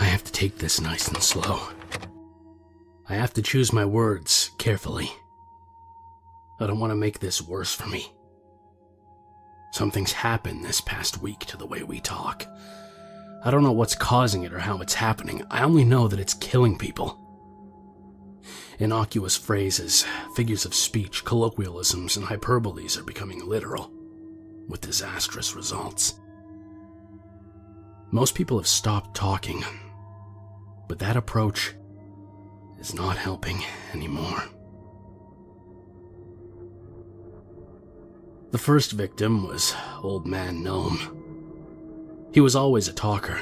have to take this nice and slow. I have to choose my words carefully. I don't want to make this worse for me. Something's happened this past week to the way we talk. I don't know what's causing it or how it's happening. I only know that it's killing people. Innocuous phrases, figures of speech, colloquialisms, and hyperboles are becoming literal, with disastrous results. Most people have stopped talking, but that approach is not helping anymore. The first victim was Old Man Gnome. He was always a talker.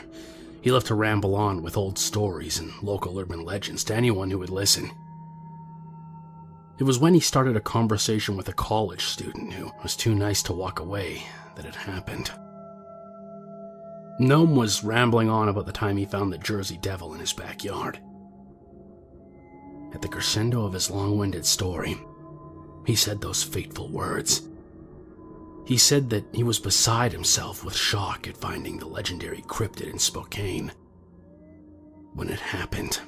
He loved to ramble on with old stories and local urban legends to anyone who would listen. It was when he started a conversation with a college student who was too nice to walk away that it happened. Gnome was rambling on about the time he found the Jersey Devil in his backyard. At the crescendo of his long-winded story, he said those fateful words. He said that he was beside himself with shock at finding the legendary cryptid in Spokane. When it happened,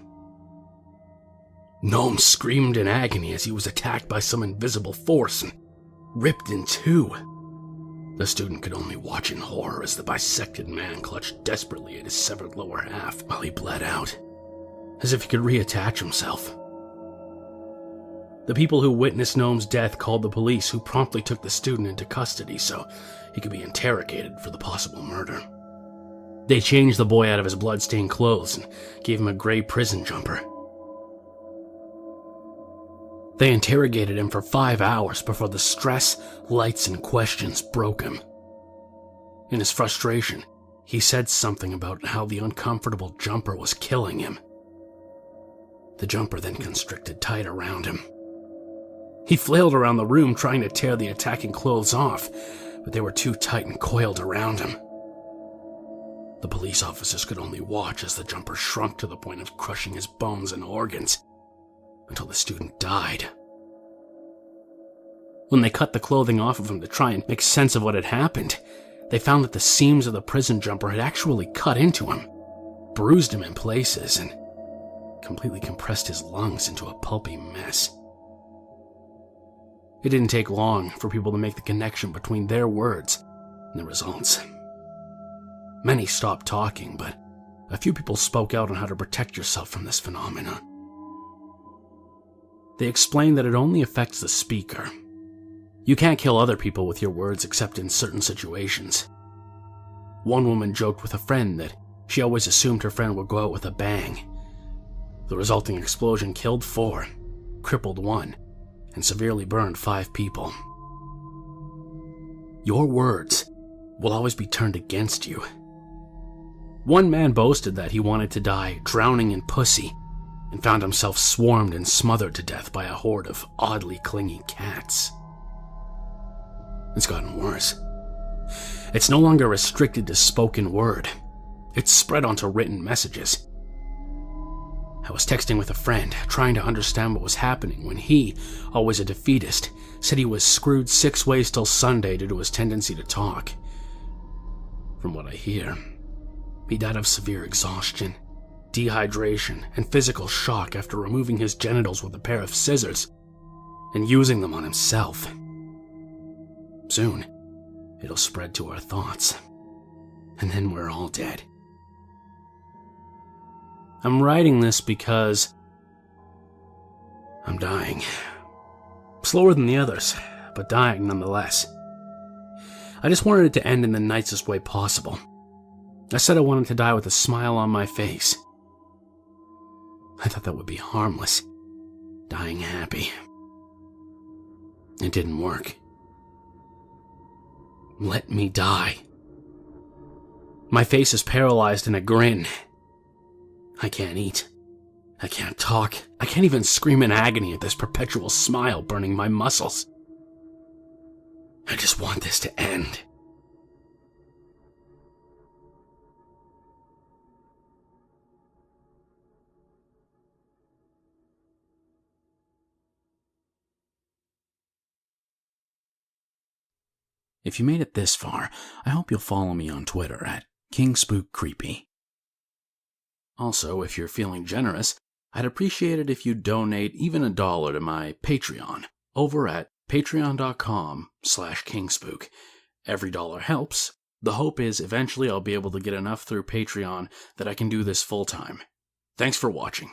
Gnome screamed in agony as he was attacked by some invisible force and ripped in two. The student could only watch in horror as the bisected man clutched desperately at his severed lower half while he bled out, as if he could reattach himself. The people who witnessed Gnome's death called the police, who promptly took the student into custody so he could be interrogated for the possible murder. They changed the boy out of his blood-stained clothes and gave him a gray prison jumper. They interrogated him for 5 hours before the stress, lights, and questions broke him. In his frustration, he said something about how the uncomfortable jumper was killing him. The jumper then constricted tight around him. He flailed around the room trying to tear the attacking clothes off, but they were too tight and coiled around him. The police officers could only watch as the jumper shrunk to the point of crushing his bones and organs, until the student died. When they cut the clothing off of him to try and make sense of what had happened, they found that the seams of the prison jumper had actually cut into him, bruised him in places, and completely compressed his lungs into a pulpy mess. It didn't take long for people to make the connection between their words and the results. Many stopped talking, but a few people spoke out on how to protect yourself from this phenomenon. They explained that it only affects the speaker. You can't kill other people with your words except in certain situations. One woman joked with a friend that she always assumed her friend would go out with a bang. The resulting explosion killed 4, crippled 1, and severely burned 5 people. Your words will always be turned against you. One man boasted that he wanted to die drowning in pussy and found himself swarmed and smothered to death by a horde of oddly clingy cats. It's gotten worse. It's no longer restricted to spoken word. It's spread onto written messages. I was texting with a friend, trying to understand what was happening when he, always a defeatist, said he was screwed 6 ways till Sunday due to his tendency to talk. From what I hear, he died of severe exhaustion, dehydration, and physical shock after removing his genitals with a pair of scissors and using them on himself. Soon, it'll spread to our thoughts, and then we're all dead. I'm writing this because I'm dying. Slower than the others, but dying nonetheless. I just wanted it to end in the nicest way possible. I said I wanted to die with a smile on my face. I thought that would be harmless, dying happy. It didn't work. Let me die. My face is paralyzed in a grin. I can't eat. I can't talk. I can't even scream in agony at this perpetual smile burning my muscles. I just want this to end. If you made it this far, I hope you'll follow me on Twitter at KingSpook Creepy. Also, if you're feeling generous, I'd appreciate it if you donate even $1 to my Patreon over at patreon.com/kingspook. Every dollar helps. The hope is eventually I'll be able to get enough through Patreon that I can do this full time. Thanks for watching.